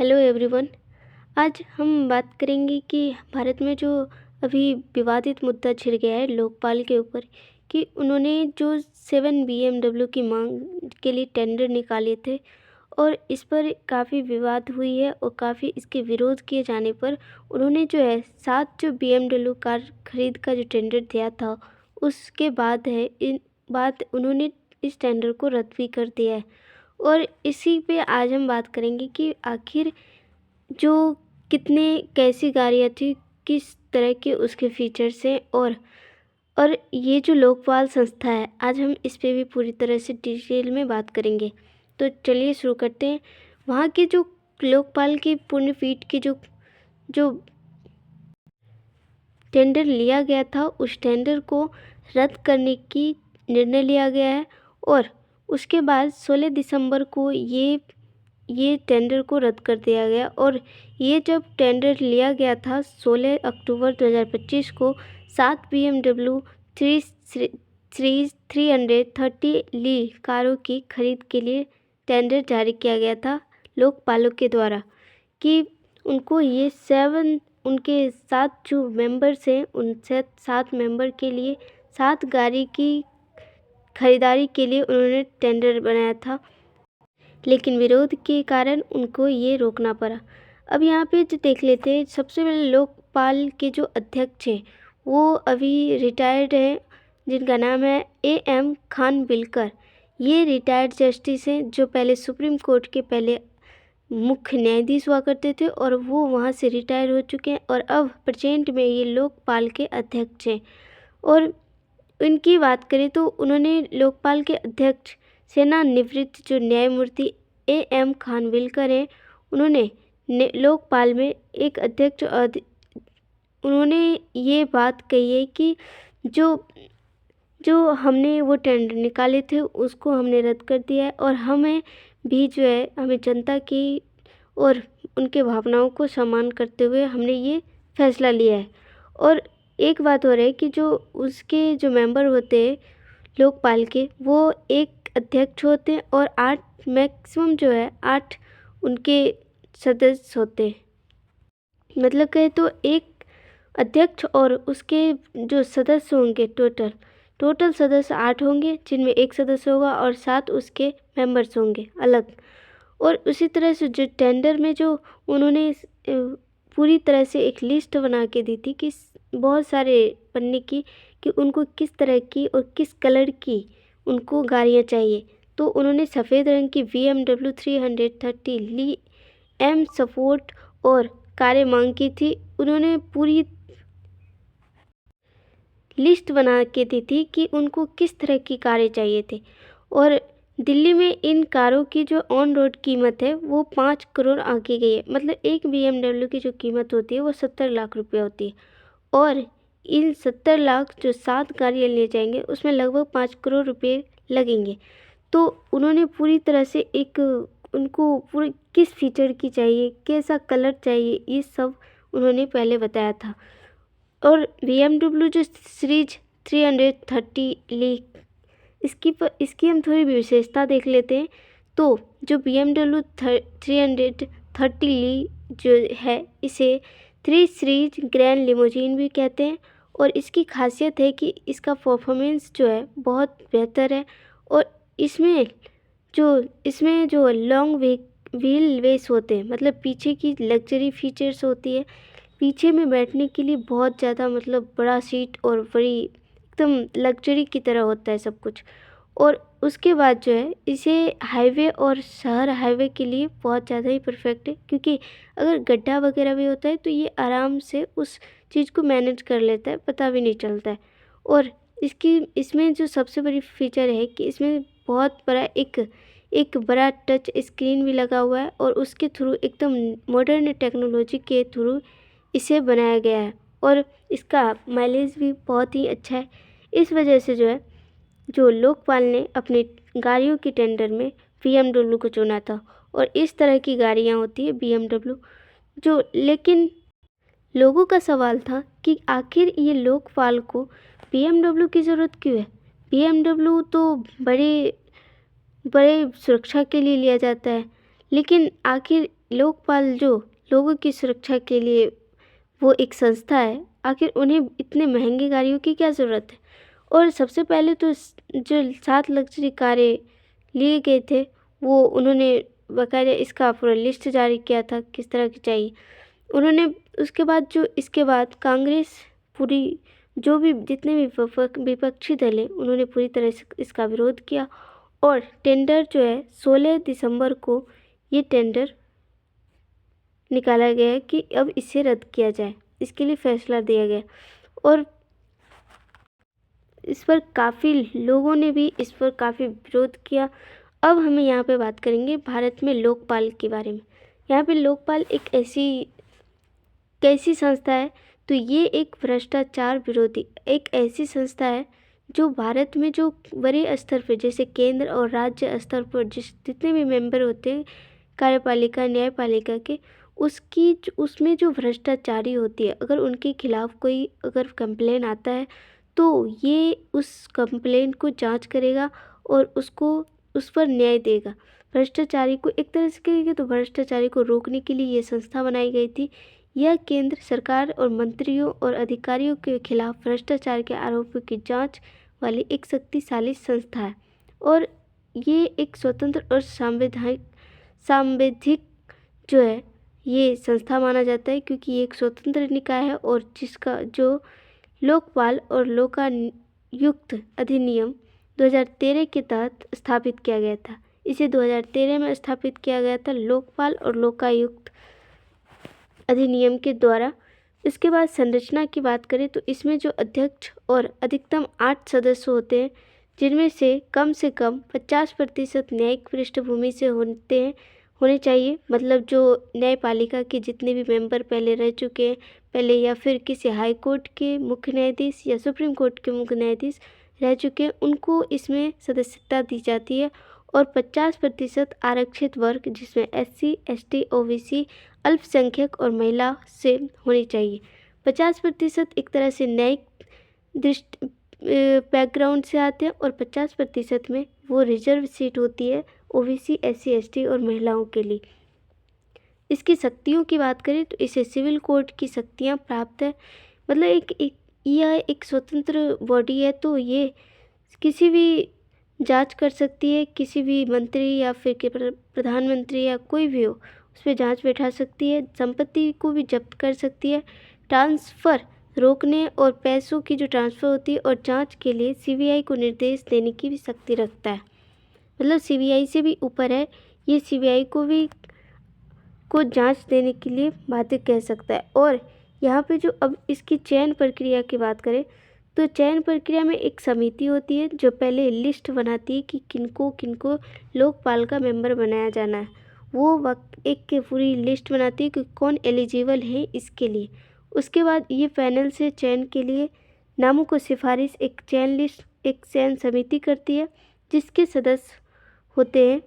Hello everyone. आज हम बात करेंगे कि भारत में जो अभी विवादित मुद्दा छिड़ गया है लोकपाल के ऊपर कि उन्होंने जो 7 BMW की मांग के लिए टेंडर निकाले थे और इस पर काफ़ी विवाद हुई है और काफ़ी इसके विरोध किए जाने पर उन्होंने जो है 7 जो BMW कार खरीद का जो टेंडर दिया था उसके बाद है इन बाद उन्होंने इस टेंडर को रद्द भी कर दिया है। और इसी पे आज हम बात करेंगे कि आखिर जो कितने कैसी गाड़ियाँ थी, किस तरह के उसके फीचर्स हैं और ये जो लोकपाल संस्था है, आज हम इस पे भी पूरी तरह से डिटेल में बात करेंगे। तो चलिए शुरू करते हैं। वहाँ के जो लोकपाल की पूर्ण पीठ के जो जो टेंडर लिया गया था, उस टेंडर को रद्द करने की निर्णय लिया गया है और उसके बाद 16 दिसंबर को ये टेंडर को रद्द कर दिया गया। और ये जब टेंडर लिया गया था 16 अक्टूबर 2025 को 7 BMW 3 सीरीज 330 ली कारों की खरीद के लिए टेंडर जारी किया गया था लोकपालों के द्वारा कि उनके 7 जो मेंबर्स हैं उनसे 7 मेंबर के लिए 7 गाड़ी की खरीदारी के लिए उन्होंने टेंडर बनाया था, लेकिन विरोध के कारण उनको ये रोकना पड़ा। अब यहाँ पे जो देख लेते हैं, सबसे पहले लोकपाल के जो अध्यक्ष हैं वो अभी रिटायर्ड हैं, जिनका नाम है AM खानविलकर। ये रिटायर्ड जस्टिस हैं जो पहले सुप्रीम कोर्ट के पहले मुख्य न्यायाधीश हुआ करते थे और वो वहाँ से रिटायर हो चुके हैं और अब प्रेजेंट में ये लोकपाल के अध्यक्ष हैं। और इनकी बात करें तो उन्होंने लोकपाल के अध्यक्ष सेवानिवृत्त जो न्यायमूर्ति AM खानविलकर हैं, उन्होंने लोकपाल में एक अध्यक्ष उन्होंने ये बात कही है कि जो हमने वो टेंडर निकाले थे उसको हमने रद्द कर दिया है और हमें भी जो है हमें जनता की और उनके भावनाओं को सम्मान करते हुए हमने ये फैसला लिया है। और एक बात और है कि जो उसके जो मेंबर होते हैं लोकपाल के, वो एक अध्यक्ष होते हैं और 8 मैक्सिमम जो है 8 उनके सदस्य होते हैं। मतलब कहे तो एक अध्यक्ष और उसके जो सदस्य होंगे टोटल सदस्य 8 होंगे, जिनमें एक सदस्य होगा और 7 उसके मेंबर्स होंगे अलग। और उसी तरह से जो टेंडर में जो उन्होंने पूरी तरह से एक लिस्ट बना के दी थी कि बहुत सारे पन्ने की कि उनको किस तरह की और किस कलर की उनको गाड़ियाँ चाहिए। तो उन्होंने सफ़ेद रंग की BMW 330 ली M स्पोर्ट और कारें मांग की थी। उन्होंने पूरी लिस्ट बना के दी थी कि उनको किस तरह की कारें चाहिए थे। और दिल्ली में इन कारों की जो ऑन रोड कीमत है वो 5 करोड़ आंकी गई है। मतलब एक BMW की जो कीमत होती है वो 70 लाख रुपए होती है और इन 70 लाख जो 7 गाड़ियाँ ले जाएंगे उसमें लगभग 5 करोड़ रुपए लगेंगे। तो उन्होंने पूरी तरह से उनको पूरी किस फीचर की चाहिए, कैसा कलर चाहिए, ये सब उन्होंने पहले बताया था। और BMW जो सीरीज 330 ली इसकी हम थोड़ी विशेषता देख लेते हैं। तो जो BMW 330 ली जो है इसे 3 सीरीज ग्रैंड लिमोजीन भी कहते हैं और इसकी खासियत है कि इसका परफॉर्मेंस जो है बहुत बेहतर है और इसमें जो लॉन्ग व्हील बेस होते हैं, मतलब पीछे की लग्जरी फीचर्स होती है। पीछे में बैठने के लिए बहुत ज़्यादा मतलब बड़ा सीट और बड़ी एकदम लग्जरी की तरह होता है सब कुछ। और उसके बाद जो है इसे हाईवे और शहर हाईवे के लिए बहुत ज़्यादा ही परफेक्ट है, क्योंकि अगर गड्ढा वगैरह भी होता है तो ये आराम से उस चीज़ को मैनेज कर लेता है, पता भी नहीं चलता है। और इसमें जो सबसे बड़ी फीचर है कि इसमें बहुत बड़ा एक बड़ा टच स्क्रीन भी लगा हुआ है और उसके थ्रू एकदम मॉडर्न टेक्नोलॉजी के थ्रू इसे बनाया गया है और इसका माइलेज भी बहुत ही अच्छा है। इस वजह से जो लोकपाल ने अपनी गाड़ियों की टेंडर में BMW को चुना था। और इस तरह की गाड़ियाँ होती है BMW जो, लेकिन लोगों का सवाल था कि आखिर ये लोकपाल को BMW की ज़रूरत क्यों है। BMW तो बड़े सुरक्षा के लिए लिया जाता है, लेकिन आखिर लोकपाल जो लोगों की सुरक्षा के लिए वो एक संस्था है, आखिर उन्हें इतने महंगे गाड़ियों की क्या ज़रूरत है। और सबसे पहले तो जो 7 लग्जरी कारें लिए गए थे, वो उन्होंने बाकायदा इसका पूरा लिस्ट जारी किया था किस तरह की चाहिए। उन्होंने उसके बाद इसके बाद कांग्रेस पूरी जो भी जितने भी विपक्षी दल हैं, उन्होंने पूरी तरह से इसका विरोध किया और टेंडर जो है 16 दिसंबर को ये टेंडर निकाला गया है कि अब इसे रद्द किया जाए, इसके लिए फैसला दिया गया। और इस पर काफ़ी लोगों ने भी इस पर काफ़ी विरोध किया। अब हमें यहाँ पे बात करेंगे भारत में लोकपाल के बारे में। यहाँ पे लोकपाल एक कैसी संस्था है, तो ये एक भ्रष्टाचार विरोधी एक ऐसी संस्था है जो भारत में जो बड़े स्तर पर जैसे केंद्र और राज्य स्तर पर जितने भी मेंबर होते हैं कार्यपालिका न्यायपालिका के, उसमें जो भ्रष्टाचारी होती है, अगर उनके खिलाफ कोई अगर कंप्लेन आता है तो ये उस कंप्लेन को जांच करेगा और उस पर न्याय देगा। भ्रष्टाचारी को एक तरह से कहेंगे तो भ्रष्टाचारी को रोकने के लिए ये संस्था बनाई गई थी। यह केंद्र सरकार और मंत्रियों और अधिकारियों के खिलाफ भ्रष्टाचार के आरोपों की जांच वाली एक शक्तिशाली संस्था है और ये एक स्वतंत्र और सांवैधिक जो है ये संस्था माना जाता है, क्योंकि ये एक स्वतंत्र निकाय है और जिसका जो लोकपाल और लोकायुक्त अधिनियम 2013 के तहत स्थापित किया गया था। इसे 2013 में स्थापित किया गया था लोकपाल और लोकायुक्त अधिनियम के द्वारा। इसके बाद संरचना की बात करें तो इसमें जो अध्यक्ष और अधिकतम 8 सदस्य होते हैं, जिनमें से कम 50% न्यायिक पृष्ठभूमि से होने चाहिए। मतलब जो न्यायपालिका के जितने भी मेंबर पहले रह चुके हैं पहले, या फिर किसी हाई कोर्ट के मुख्य न्यायाधीश या सुप्रीम कोर्ट के मुख्य न्यायाधीश रह चुके हैं, उनको इसमें सदस्यता दी जाती है। और 50% आरक्षित वर्ग जिसमें SC, ST, OBC, अल्पसंख्यक और महिला से होनी चाहिए। 50% एक तरह से न्यायिक दृष्टि बैकग्राउंड से आते हैं और 50% में वो रिजर्व सीट होती है OBC, SC, ST और महिलाओं के लिए। इसकी शक्तियों की बात करें तो इसे सिविल कोर्ट की शक्तियां प्राप्त है। मतलब यह एक स्वतंत्र बॉडी है, तो ये किसी भी जांच कर सकती है, किसी भी मंत्री या फिर प्रधानमंत्री या कोई भी हो उस पर जांच बैठा सकती है, संपत्ति को भी जब्त कर सकती है, ट्रांसफ़र रोकने और पैसों की जो ट्रांसफ़र होती है और जांच के लिए CBI को निर्देश देने की भी शक्ति रखता है। मतलब CBI से भी ऊपर है, ये CBI को जांच देने के लिए बाध्य कह सकता है। और यहाँ पे जो अब इसकी चयन प्रक्रिया की बात करें तो चयन प्रक्रिया में एक समिति होती है जो पहले लिस्ट बनाती है कि किनको किनको लोकपाल का मेंबर बनाया जाना है। वो एक पूरी लिस्ट बनाती है कि कौन एलिजिबल है इसके लिए। उसके बाद ये पैनल से चयन के लिए नामों को सिफारिश एक चयन समिति करती है, जिसके सदस्य होते हैं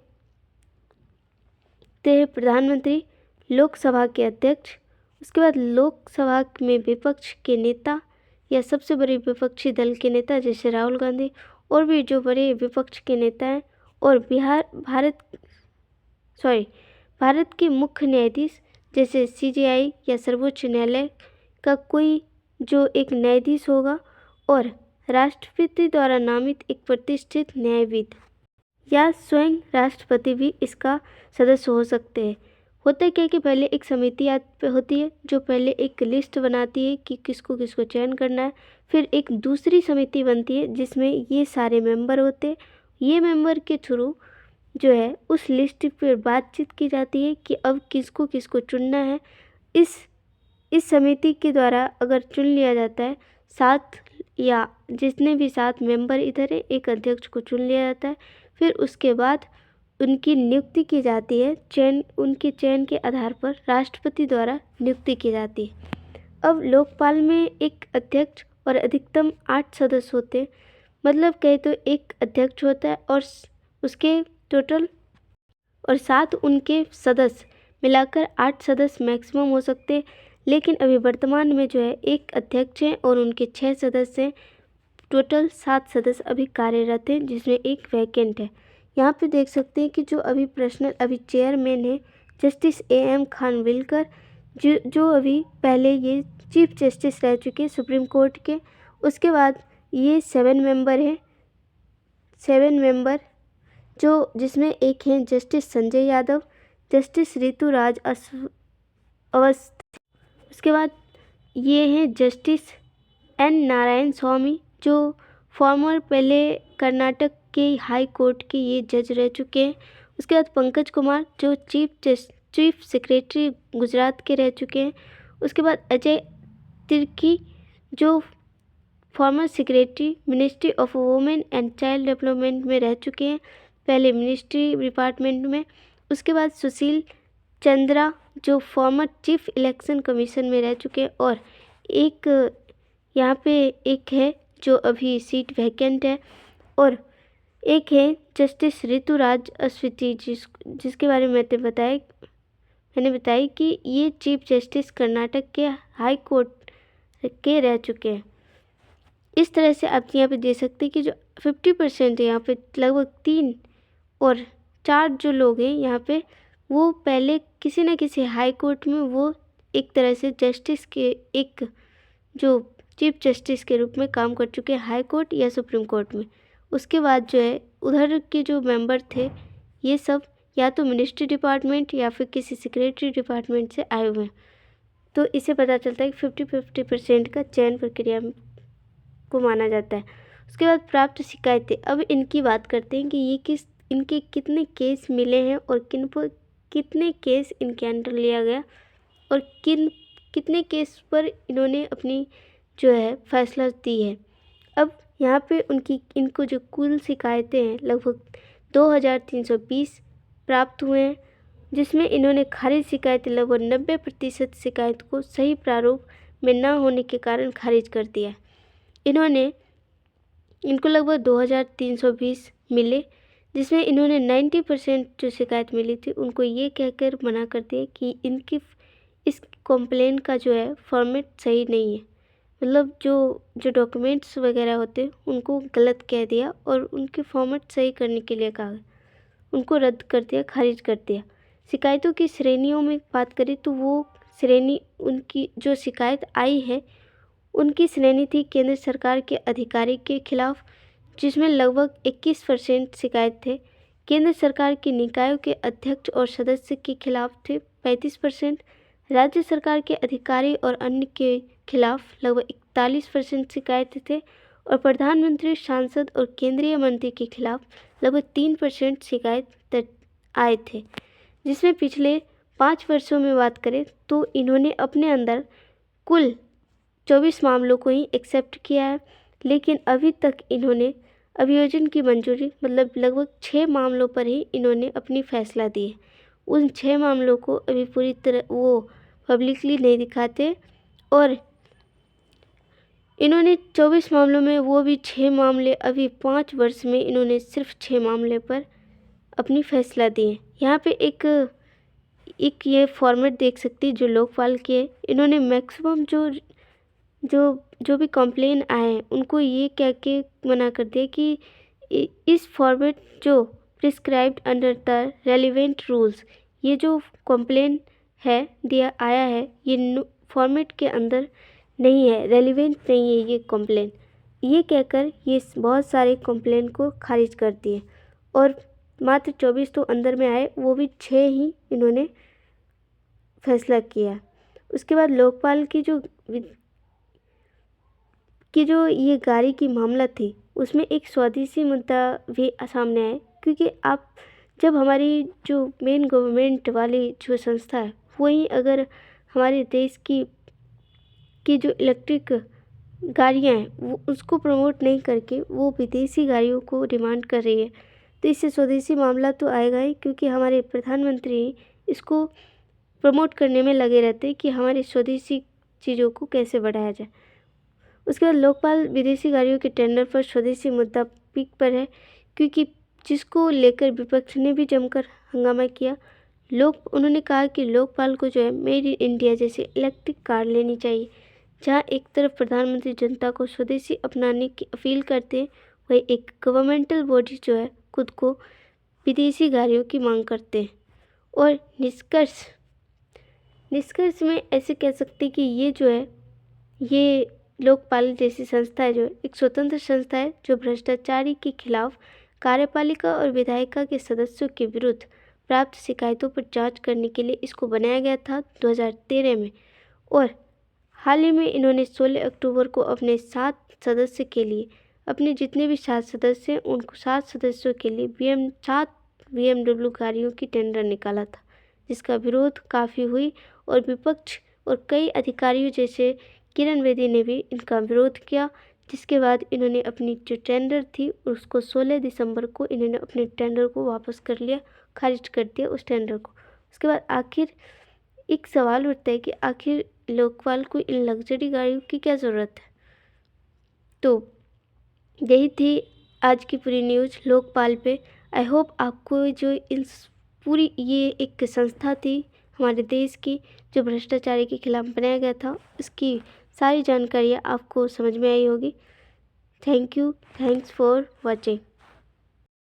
प्रधानमंत्री, लोकसभा के अध्यक्ष, उसके बाद लोकसभा में विपक्ष के नेता या सबसे बड़े विपक्षी दल के नेता जैसे राहुल गांधी और भी जो बड़े विपक्ष के नेता हैं, और भारत के मुख्य न्यायाधीश जैसे CJI या सर्वोच्च न्यायालय का कोई जो एक न्यायाधीश होगा, और राष्ट्रपति द्वारा नामित एक प्रतिष्ठित न्यायविद या स्वयं राष्ट्रपति भी इसका सदस्य हो सकते हैं। होता क्या है कि पहले एक समिति होती है जो पहले एक लिस्ट बनाती है कि किसको किसको चयन करना है, फिर एक दूसरी समिति बनती है जिसमें ये सारे मेंबर होते हैं। ये मेंबर के थ्रू जो है उस लिस्ट पर बातचीत की जाती है कि अब किसको किसको चुनना है। इस समिति के द्वारा अगर चुन लिया जाता है 7 या जितने भी 7 मेंबर इधर है, एक अध्यक्ष को चुन लिया जाता है, फिर उसके बाद उनकी नियुक्ति की जाती है। उनके चयन के आधार पर राष्ट्रपति द्वारा नियुक्ति की जाती है। अब लोकपाल में एक अध्यक्ष और अधिकतम 8 सदस्य होते हैं। मतलब कहे तो एक अध्यक्ष होता है और उसके टोटल और 7 उनके सदस्य मिलाकर 8 सदस्य मैक्सिमम हो सकते हैं। लेकिन अभी वर्तमान में जो है एक अध्यक्ष हैं और उनके 6 सदस्य हैं। टोटल 7 सदस्य अभी कार्यरत हैं, जिसमें एक वैकेंट है। यहाँ पे देख सकते हैं कि जो अभी चेयरमैन है जस्टिस AM खानविलकर, जो अभी पहले ये चीफ जस्टिस रह चुके हैं सुप्रीम कोर्ट के। उसके बाद ये 7 मेंबर हैं, 7 मेंबर जिसमें एक हैं जस्टिस संजय यादव, जस्टिस ऋतुराज अवस्थी। उसके बाद ये हैं जस्टिस N नारायण स्वामी, जो फॉर्मर पहले कर्नाटक के हाई कोर्ट के ये जज रह चुके हैं। उसके बाद पंकज कुमार, जो चीफ सेक्रेटरी गुजरात के रह चुके हैं। उसके बाद अजय तिर्की, जो former secretary ministry of women and child development में रह चुके हैं, पहले मिनिस्ट्री डिपार्टमेंट में। उसके बाद सुशील चंद्रा, जो फॉर्मर चीफ इलेक्शन कमीशन में रह चुके हैं। और एक यहाँ पे एक है जो अभी सीट वैकेंट है। और एक है जस्टिस ऋतुराज अवस्थी, जिसके बारे में मैंने बताया कि ये चीफ जस्टिस कर्नाटक के हाई कोर्ट के रह चुके हैं। इस तरह से आप यहाँ पे देख सकते हैं कि जो 50% है यहाँ पे, लगभग 3 और 4 जो लोग हैं यहाँ पे, वो पहले किसी न किसी हाई कोर्ट में वो एक तरह से जस्टिस के एक जो चीफ जस्टिस के रूप में काम कर चुके हैं हाई कोर्ट या सुप्रीम कोर्ट में। उसके बाद जो है उधर के जो मेंबर थे ये सब या तो मिनिस्ट्री डिपार्टमेंट या फिर किसी सेक्रेटरी डिपार्टमेंट से आए हुए हैं। तो इससे पता चलता है कि 50-50% का चयन प्रक्रिया को माना जाता है। उसके बाद प्राप्त शिकायतें, अब इनकी बात करते हैं कि ये इनके कितने केस मिले हैं और किन पर कितने केस इनके अंडर लिया गया और कितने केस पर इन्होंने अपनी जो है फैसला दी है। अब यहाँ पे इनको जो कुल शिकायतें हैं लगभग 2320 प्राप्त हुए हैं, जिसमें इन्होंने खारिज शिकायतें लगभग 90% शिकायत को सही प्रारूप में न होने के कारण खारिज कर दिया। इनको लगभग 2320 मिले, जिसमें इन्होंने 90% जो शिकायत मिली थी उनको ये कहकर मना कर दिया कि इस कंप्लेन का जो है फॉर्मेट सही नहीं है। मतलब जो डॉक्यूमेंट्स वगैरह होते हैं उनको गलत कह दिया और उनके फॉर्मेट सही करने के लिए कहा, उनको रद्द कर दिया, खारिज कर दिया। शिकायतों की श्रेणियों में बात करें तो वो श्रेणी उनकी जो शिकायत आई है उनकी श्रेणी थी केंद्र सरकार के अधिकारी के खिलाफ, जिसमें लगभग 21% शिकायत थे। केंद्र सरकार के निकायों के अध्यक्ष और सदस्य के खिलाफ थे 35%, राज्य सरकार के अधिकारी और अन्य के खिलाफ लगभग 41% शिकायत थे और प्रधानमंत्री, सांसद और केंद्रीय मंत्री के खिलाफ लगभग 3% शिकायत आए थे। जिसमें पिछले 5 वर्षों में बात करें तो इन्होंने अपने अंदर कुल 24 मामलों को ही एक्सेप्ट किया है, लेकिन अभी तक इन्होंने अभियोजन की मंजूरी मतलब लगभग 6 मामलों पर ही इन्होंने अपनी फैसला दी है। उन 6 मामलों को अभी पूरी तरह वो पब्लिकली नहीं दिखाते और इन्होंने 24 मामलों में वो भी 6 मामले अभी 5 वर्ष में इन्होंने सिर्फ 6 मामले पर अपनी फैसला दिए। यहाँ पे एक ये फॉर्मेट देख सकती है जो लोकपाल के है। इन्होंने मैक्सिमम जो भी कंप्लेन आए हैं उनको ये कह के मना कर दिया कि इस फॉर्मेट जो prescribed under the relevant rules, ये जो कंप्लेन है आया है ये फॉर्मेट के अंदर नहीं है, रेलिवेंट नहीं है ये कंप्लेन, ये कहकर ये बहुत सारे कंप्लेन को खारिज कर दिए और मात्र 24 तो अंदर में आए, वो भी 6 ही इन्होंने फैसला किया। उसके बाद लोकपाल की जो ये गाड़ी की मामला थी उसमें एक स्वदेशी मुद्दा भी सामने आया, क्योंकि आप जब हमारी जो मेन गवर्नमेंट वाली जो संस्था है वही अगर हमारे देश की जो इलेक्ट्रिक गाड़ियाँ हैं वो उसको प्रमोट नहीं करके वो विदेशी गाड़ियों को डिमांड कर रही है, तो इससे स्वदेशी मामला तो आएगा ही, क्योंकि हमारे प्रधानमंत्री इसको प्रमोट करने में लगे रहते हैं कि हमारे स्वदेशी चीज़ों को कैसे बढ़ाया जाए। उसके बाद लोकपाल विदेशी गाड़ियों के टेंडर पर स्वदेशी मुद्दा पीक पर है, क्योंकि जिसको लेकर विपक्ष ने भी जमकर हंगामा किया। उन्होंने कहा कि लोकपाल को जो है मेड इन इंडिया जैसे इलेक्ट्रिक कार लेनी चाहिए, जहां एक तरफ प्रधानमंत्री जनता को स्वदेशी अपनाने की अपील करते हैं, वही एक गवर्नमेंटल बॉडी जो है खुद को विदेशी गाड़ियों की मांग करते हैं। और निष्कर्ष में ऐसे कह सकते हैं कि ये जो है, ये लोकपाल जैसी संस्था है, जो एक स्वतंत्र संस्था है जो भ्रष्टाचारी के खिलाफ कार्यपालिका और विधायिका के सदस्यों के विरुद्ध प्राप्त शिकायतों पर जांच करने के लिए इसको बनाया गया था 2013 में। और हाल ही में इन्होंने 16 अक्टूबर को अपने 7 सदस्य के लिए, अपने जितने भी 7 सदस्य हैं उनको 7 सदस्यों के लिए 7 BMW गाड़ियों की टेंडर निकाला था, जिसका विरोध काफ़ी हुई और विपक्ष और कई अधिकारियों जैसे किरण बेदी ने भी इनका विरोध किया, जिसके बाद इन्होंने अपनी जो टेंडर थी उसको 16 दिसंबर को इन्होंने अपने टेंडर को वापस कर लिया, खारिज कर दिया उस टेंडर को। उसके बाद आखिर एक सवाल उठता है कि आखिर लोकपाल को इन लग्जरी गाड़ियों की क्या ज़रूरत है। तो यही थी आज की पूरी न्यूज़ लोकपाल पे। आई होप आपको जो पूरी ये एक संस्था थी हमारे देश की जो भ्रष्टाचारी के खिलाफ बनाया गया था, इसकी सारी जानकारियाँ आपको समझ में आई होगी। Thank you, thanks for watching.